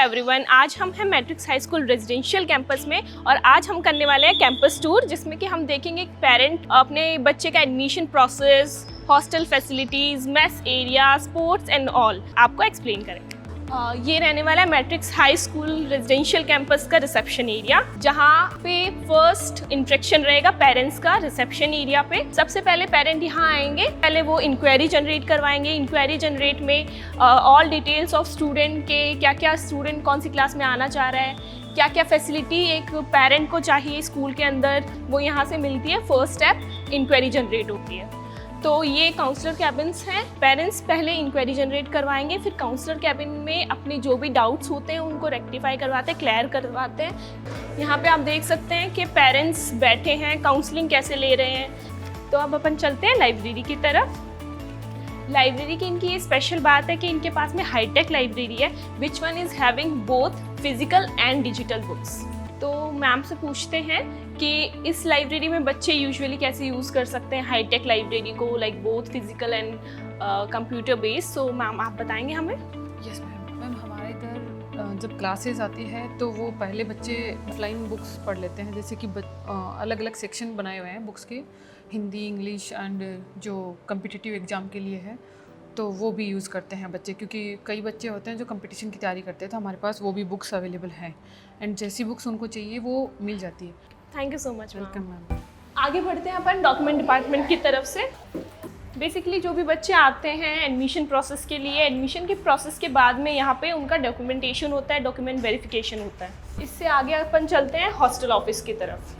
Everyone, आज हम हैं matrix high school residential campus में और आज हम करने वाले हैं कैंपस टूर, जिसमें कि हम देखेंगे एक पेरेंट अपने बच्चे का admission process, hostel facilities, mess area, sports and all आपको एक्सप्लेन करेंगे। ये रहने वाला है matrix high school residential campus का रिसेप्शन एरिया, जहाँ पे फर्स्ट इंट्रैक्शन रहेगा पेरेंट्स का रिसेप्शन एरिया पे। सबसे पहले पेरेंट यहाँ आएंगे, पहले वो इंक्वायरी जनरेट करवाएंगे। इंक्वायरी जनरेट में ऑल डिटेल्स ऑफ स्टूडेंट के, क्या क्या स्टूडेंट कौन सी क्लास में आना चाह रहा है, क्या क्या फैसिलिटी एक पेरेंट को चाहिए स्कूल के अंदर, वो यहाँ से मिलती है। फर्स्ट स्टेप इंक्वायरी जनरेट होती है। तो ये काउंसलर कैबिन्स हैं। पेरेंट्स पहले इंक्वायरी जनरेट करवाएंगे, फिर काउंसलर कैबिन में अपने जो भी डाउट्स होते हैं उनको रेक्टिफाई करवाते हैं, क्लियर करवाते हैं। यहाँ पे आप देख सकते हैं कि पेरेंट्स बैठे हैं, काउंसलिंग कैसे ले रहे हैं। तो अब अपन चलते हैं लाइब्रेरी की तरफ। लाइब्रेरी की इनकी ये स्पेशल बात है कि इनके पास में हाईटेक लाइब्रेरी है, which one is having both physical and digital books. तो मैम से पूछते हैं कि इस लाइब्रेरी में बच्चे यूजुअली कैसे यूज़ कर सकते हैं हाईटेक लाइब्रेरी को, like both physical and computer based. So ma'am आप बताएंगे हमें। यस मैम हमारे इधर जब क्लासेस आती है तो वो पहले बच्चे ऑफलाइन बुक्स पढ़ लेते हैं, जैसे कि अलग अलग सेक्शन बनाए हुए हैं बुक्स के, हिंदी, इंग्लिश एंड जो कम्पिटिटिव एग्ज़ाम के लिए है, तो वो भी यूज़ करते हैं बच्चे, क्योंकि कई बच्चे होते हैं जो कंपटीशन की तैयारी करते हैं, तो हमारे पास वो भी बुक्स अवेलेबल हैं एंड जैसी बुक्स उनको चाहिए वो मिल जाती है। Thank you so much. Welcome ma'am. आगे बढ़ते हैं अपन डॉक्यूमेंट डिपार्टमेंट की तरफ से। बेसिकली जो भी बच्चे आते हैं एडमिशन प्रोसेस के लिए, एडमिशन के प्रोसेस के बाद में यहाँ पे उनका डॉक्यूमेंटेशन होता है, डॉक्यूमेंट वेरिफिकेशन होता है। इससे आगे अपन चलते हैं हॉस्टल ऑफिस की तरफ।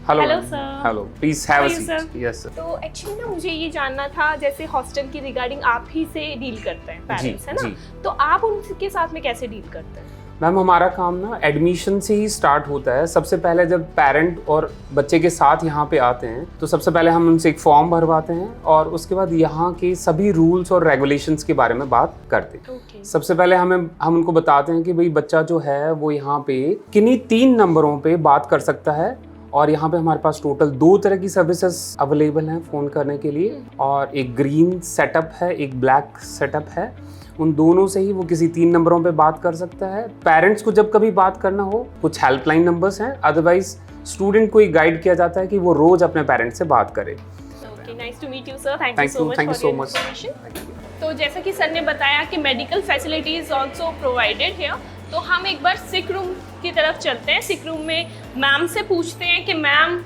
Hello sir. Hello, please have a How are you, seat. sir? Yes sir. तो एक्चुअली ना मुझे ये जानना था, जैसे हॉस्टल की रिगार्डिंग आप ही से डील करते हैं पेरेंट्स, है ना? तो आप उनके साथ में कैसे डील करते हैं? मैम हमारा काम ना एडमिशन से ही स्टार्ट होता है। सबसे पहले जब पेरेंट और बच्चे के साथ यहाँ पे आते हैं तो सबसे पहले हम उनसे एक फॉर्म भरवाते हैं और उसके बाद यहाँ के सभी रूल्स और रेगुलेशंस के बारे में बात करते हैं। Okay. सबसे पहले हम उनको बताते हैं कि भाई बच्चा जो है वो यहाँ पे किन्हीं 3 नंबरों पे बात कर सकता है, और यहाँ पे हमारे पास टोटल 2 तरह की सर्विसेज अवेलेबल हैं फ़ोन करने के लिए, और एक ग्रीन सेटअप है, एक ब्लैक सेटअप है। उन दोनों से ही वो किसी 3 नंबरों पे बात कर सकता है। पेरेंट्स को जब कभी बात करना हो, कुछ हेल्पलाइन नंबर्स हैं, अदरवाइज स्टूडेंट को ही गाइड किया जाता है कि वो रोज़ अपने पेरेंट्स से बात करे। Okay, nice to meet you sir. Thank you so much for information. तो जैसा कि सर ने बताया कि medical facilities also provided here, तो हम एक बार सिक रूम की तरफ चलते हैं। सिक रूम में मैम से पूछते हैं कि मैम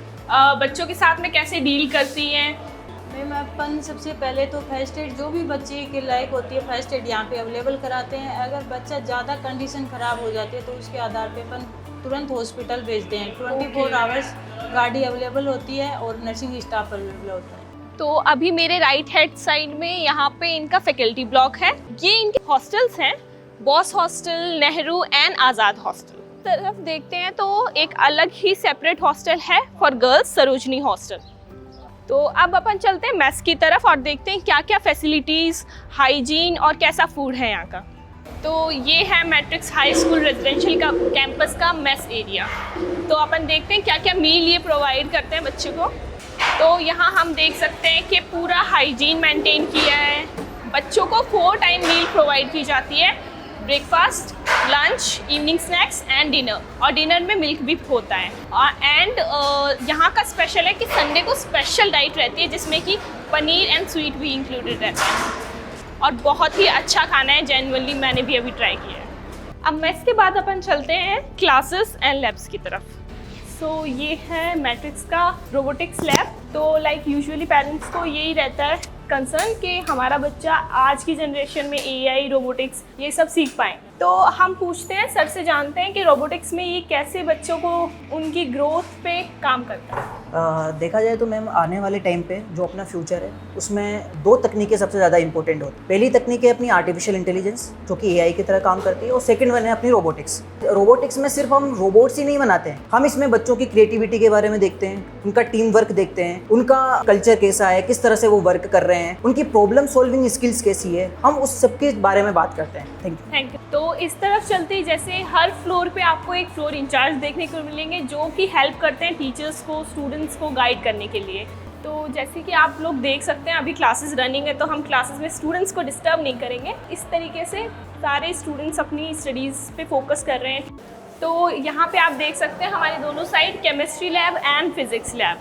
बच्चों के साथ में कैसे डील करती हैं। मैम अपन सबसे पहले तो फर्स्ट एड जो भी बच्चे के लायक होती है फर्स्ट एड यहाँ पे अवेलेबल कराते हैं। अगर बच्चा ज़्यादा कंडीशन ख़राब हो जाती है तो उसके आधार पे अपन तुरंत हॉस्पिटल भेजते हैं। 24 आवर्स गाड़ी अवेलेबल होती है और नर्सिंग स्टाफ अवेलेबल होता है। तो अभी मेरे राइट हैंड साइड में यहाँ पे इनका फैकल्टी ब्लॉक है। ये इनके हॉस्टल्स हैं, boss hostel, Nehru and Azad hostel. तरफ देखते हैं तो एक अलग ही सेपरेट हॉस्टल है फॉर गर्ल्स, सरोजनी हॉस्टल। तो अब अपन चलते हैं मेस की तरफ और देखते हैं क्या क्या फैसिलिटीज़, हाइजीन और कैसा फूड है यहाँ का। तो ये है मैट्रिक्स हाई स्कूल रेजिडेंशियल का कैंपस का मेस एरिया। तो अपन देखते हैं क्या क्या मील ये प्रोवाइड करते हैं बच्चे को। तो यहाँ हम देख सकते हैं कि पूरा हाइजीन मेंटेन किया है। बच्चों को 4 टाइम मील प्रोवाइड की जाती है, breakfast, lunch, evening snacks and dinner, और डिनर में मिल्क भी होता है। एंड यहाँ का स्पेशल है कि संडे को स्पेशल डाइट रहती है जिसमें कि पनीर एंड स्वीट भी इंक्लूडेड रहता है, और बहुत ही अच्छा खाना है। जेन्युइनली मैंने भी अभी ट्राई किया है। अब मेस के बाद अपन चलते हैं क्लासेस एंड लैब्स की तरफ। सो ये है मैट्रिक्स का रोबोटिक्स लैब। तो लाइक यूजुअली पेरेंट्स को यही रहता है कंसर्न कि हमारा बच्चा आज की जनरेशन में एआई, रोबोटिक्स ये सब सीख पाए। तो हम पूछते हैं सर से, जानते हैं कि रोबोटिक्स में ये कैसे बच्चों को उनकी ग्रोथ पे काम करता है। देखा जाए तो मैम आने वाले टाइम पे जो अपना फ्यूचर है उसमें 2 तकनीकें सबसे ज़्यादा इंपॉर्टेंट होती है। पहली तकनीक है अपनी आर्टिफिशियल इंटेलिजेंस जो कि एआई की तरह काम करती है, और सेकंड वन है अपनी रोबोटिक्स। रोबोटिक्स में सिर्फ हम रोबोट्स ही नहीं बनाते हैं, हम इसमें बच्चों की क्रिएटिविटी के बारे में देखते हैं, उनका टीम वर्क देखते हैं, उनका कल्चर कैसा है, किस तरह से वो वर्क कर रहे हैं, उनकी प्रॉब्लम सॉल्विंग स्किल्स कैसी है, हम उस सब के बारे में बात करते हैं। Thank you. तो इस तरफ चलते ही जैसे हर फ्लोर पे आपको एक फ्लोर इंचार्ज देखने को मिलेंगे जो कि हेल्प करते हैं टीचर्स को, स्टूडेंट्स को गाइड करने के लिए। तो जैसे कि आप लोग देख सकते हैं अभी क्लासेस रनिंग है, तो हम क्लासेस में स्टूडेंट्स को डिस्टर्ब नहीं करेंगे। इस तरीके से सारे स्टूडेंट्स अपनी स्टडीज़ पे फोकस कर रहे हैं। तो यहाँ पे आप देख सकते हैं हमारे दोनों side chemistry lab and physics lab.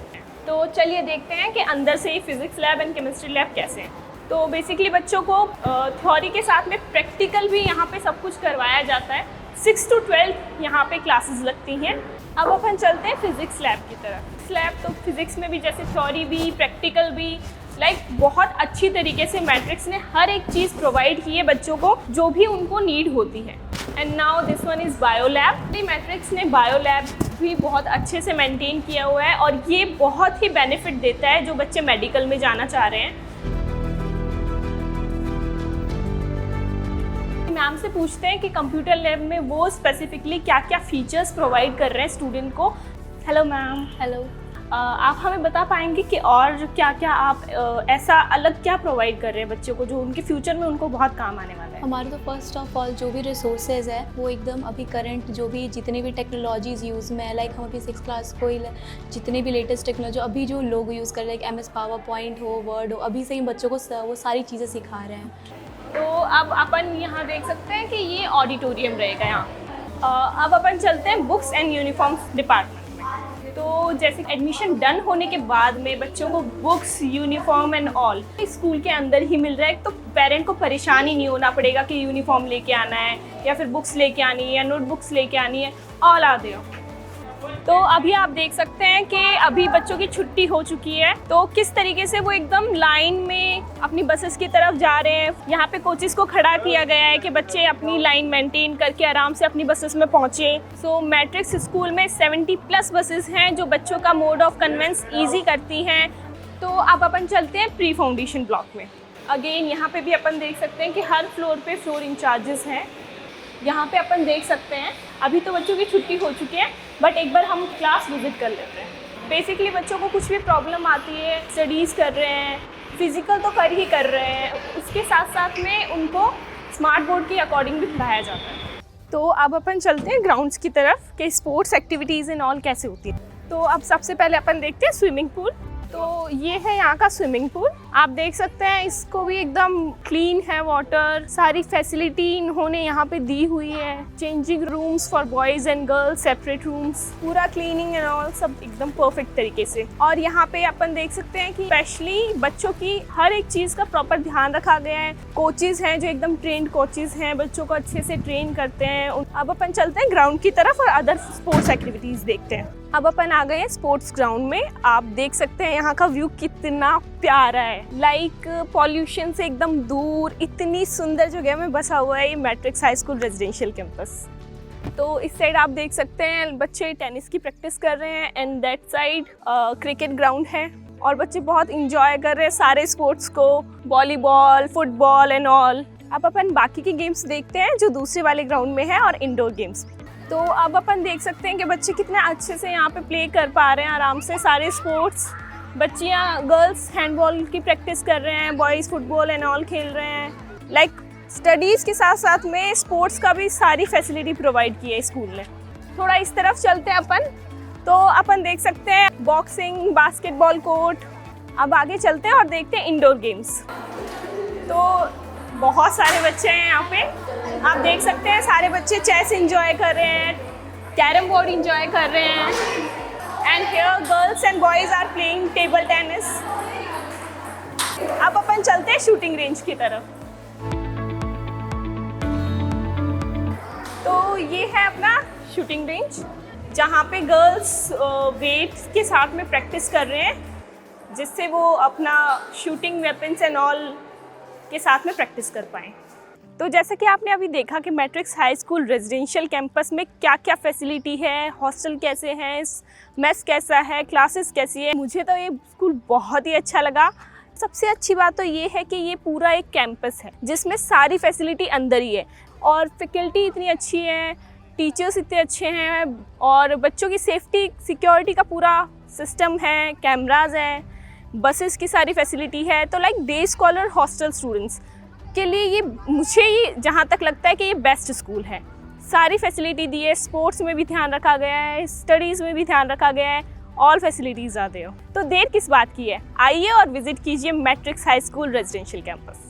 तो चलिए देखते हैं कि अंदर से ही physics lab and chemistry lab कैसे हैं। तो बेसिकली बच्चों को थ्योरी के साथ में प्रैक्टिकल भी यहाँ पे सब कुछ करवाया जाता है। 6 to 12 यहाँ पे क्लासेस लगती हैं। अब अपन चलते हैं फिज़िक्स लैब की तरफ। लैब तो फिज़िक्स में भी जैसे थ्योरी भी प्रैक्टिकल भी बहुत अच्छी तरीके से मैट्रिक्स ने हर एक चीज़ प्रोवाइड की है बच्चों को जो भी उनको नीड होती है। And now this one is bio lab. Matrix ने बायो लैब भी बहुत अच्छे से मेंटेन किया हुआ है और ये बहुत ही बेनिफिट देता है जो बच्चे मेडिकल में जाना चाह रहे हैं। मैम से पूछते हैं कि कंप्यूटर लैब में वो स्पेसिफिकली क्या क्या फीचर्स प्रोवाइड कर रहे हैं स्टूडेंट को। Hello ma'am. हेलो। आप हमें बता पाएंगे कि और क्या क्या आप ऐसा अलग क्या प्रोवाइड कर रहे हैं बच्चों को जो उनके फ्यूचर में उनको बहुत काम आने वाला है? हमारे तो फर्स्ट ऑफ ऑल जो भी रिसोर्सेज है वो एकदम अभी करंट जो भी जितने भी टेक्नोलॉजीज़ यूज़ में है, लाइक हम अभी 6th क्लास को ही जितने भी लेटेस्ट टेक्नोलॉजी अभी जो लोग यूज़ कर रहे हैं, MS पावर पॉइंट हो, वर्ड हो, अभी से ही बच्चों को वो सारी चीज़ें सिखा रहे हैं। तो अब अपन यहाँ देख सकते हैं कि ये ऑडिटोरियम रहेगा यहाँ। अब अपन चलते हैं बुक्स एंड यूनिफॉर्म्स डिपार्टमेंट में। तो जैसे एडमिशन डन होने के बाद में बच्चों को books, uniform and all school के अंदर ही मिल रहा है, तो पेरेंट को परेशान ही नहीं होना पड़ेगा कि यूनिफॉर्म लेके आना है या फिर बुक्स लेके आनी है या नोटबुक्स लेके आनी है, ऑल आ देओ। तो अभी आप देख सकते हैं कि अभी बच्चों की छुट्टी हो चुकी है, तो किस तरीके से वो एकदम लाइन में अपनी बसेस की तरफ जा रहे हैं। यहाँ पे कोचेस को खड़ा किया गया है कि बच्चे अपनी लाइन मेंटेन करके आराम से अपनी बसेस में पहुँचे। सो मैट्रिक्स स्कूल में 70+ बसेस हैं जो बच्चों का मोड ऑफ कन्वेंस ईजी करती हैं। तो अब अपन चलते हैं प्री फाउंडेशन ब्लॉक में। अगेन यहाँ पे भी अपन देख सकते हैं कि हर फ्लोर पे फ्लोर इंचार्जेस हैं। यहाँ पे अपन देख सकते हैं अभी तो बच्चों की छुट्टी हो चुकी है, बट एक बार हम क्लास विजिट कर लेते हैं। बेसिकली बच्चों को कुछ भी प्रॉब्लम आती है, स्टडीज़ कर रहे हैं, फिज़िकल तो कर ही कर रहे हैं, उसके साथ साथ में उनको स्मार्ट बोर्ड के अकॉर्डिंग भी पढ़ाया जाता है। तो अब अपन चलते हैं ग्राउंड्स की तरफ कि स्पोर्ट्स एक्टिविटीज़ एंड ऑल कैसे होती है। तो अब सबसे पहले अपन देखते हैं स्विमिंग पूल। तो ये है यहाँ का स्विमिंग पूल। आप देख सकते हैं इसको भी एकदम क्लीन है वाटर, सारी फैसिलिटी इन्होंने यहाँ पे दी हुई है। Changing rooms for boys and girls, separate rooms, पूरा क्लीनिंग एंड ऑल सब एकदम परफेक्ट तरीके से। और यहाँ पे अपन देख सकते हैं कि स्पेशली बच्चों की हर एक चीज़ का प्रॉपर ध्यान रखा गया है। कोचेज़ हैं जो एकदम ट्रेंड कोचेज़ हैं, बच्चों को अच्छे से ट्रेन करते हैं। अब अपन चलते हैं ग्राउंड की तरफ और अदर स्पोर्ट्स एक्टिविटीज़ देखते हैं। अब अपन आ गए हैं स्पोर्ट्स ग्राउंड में। आप देख सकते हैं यहाँ का व्यू कितना प्यारा है, लाइक पॉल्यूशन से एकदम दूर, इतनी सुंदर जगह में बसा हुआ है ये matrix high school residential campus. तो इस साइड आप देख सकते हैं बच्चे टेनिस की प्रैक्टिस कर रहे हैं and that side cricket ground है और बच्चे बहुत इंजॉय कर रहे हैं सारे स्पोर्ट्स को, वॉलीबॉल, फुटबॉल एंड ऑल। अब अपन बाकी के गेम्स देखते हैं जो दूसरे वाले ग्राउंड में है और इंडोर गेम्स। तो अब अपन देख सकते हैं कि बच्चे कितने अच्छे से यहाँ पे प्ले कर पा रहे हैं आराम से सारे स्पोर्ट्स। बच्चियाँ, गर्ल्स हैंडबॉल की प्रैक्टिस कर रहे हैं, बॉयज़ फुटबॉल एंड ऑल खेल रहे हैं। लाइक स्टडीज़ के साथ साथ में स्पोर्ट्स का भी सारी फैसिलिटी प्रोवाइड की है स्कूल ने। थोड़ा इस तरफ चलते हैं अपन, तो अपन देख सकते हैं बॉक्सिंग, बास्केटबॉल कोर्ट। अब आगे चलते हैं और देखते हैं इंडोर गेम्स। तो बहुत सारे बच्चे हैं यहाँ पे, आप देख सकते हैं सारे बच्चे चेस एंजॉय कर रहे हैं, कैरम बोर्ड एंजॉय कर रहे हैं and here girls and boys are playing table tennis. अब अपन चलते हैं शूटिंग रेंज की तरफ। तो ये है अपना शूटिंग रेंज जहाँ पे गर्ल्स वेट्स के साथ में प्रैक्टिस कर रहे हैं जिससे वो अपना शूटिंग वेपन्स एंड ऑल के साथ में प्रैक्टिस कर पाएँ। तो जैसा कि आपने अभी देखा कि matrix high school residential campus में क्या क्या फैसिलिटी है, हॉस्टल कैसे हैं, मेस कैसा है, क्लासेस कैसी है, मुझे तो ये स्कूल बहुत ही अच्छा लगा। सबसे अच्छी बात तो ये है कि ये पूरा एक कैंपस है जिसमें सारी फैसिलिटी अंदर ही है और फैकल्टी इतनी अच्छी है, टीचर्स इतने अच्छे हैं और बच्चों की सेफ्टी सिक्योरिटी का पूरा सिस्टम है, कैमराज हैं, बसेस की सारी फैसिलिटी है। तो like day scholar hostel students के लिए ये मुझे ये जहाँ तक लगता है कि ये बेस्ट स्कूल है। सारी फैसिलिटी दी है, स्पोर्ट्स में भी ध्यान रखा गया है, स्टडीज़ में भी ध्यान रखा गया है ऑल फैसिलिटीज आर देयर। तो देर किस बात की है, आइए और विजिट कीजिए matrix high school residential campus.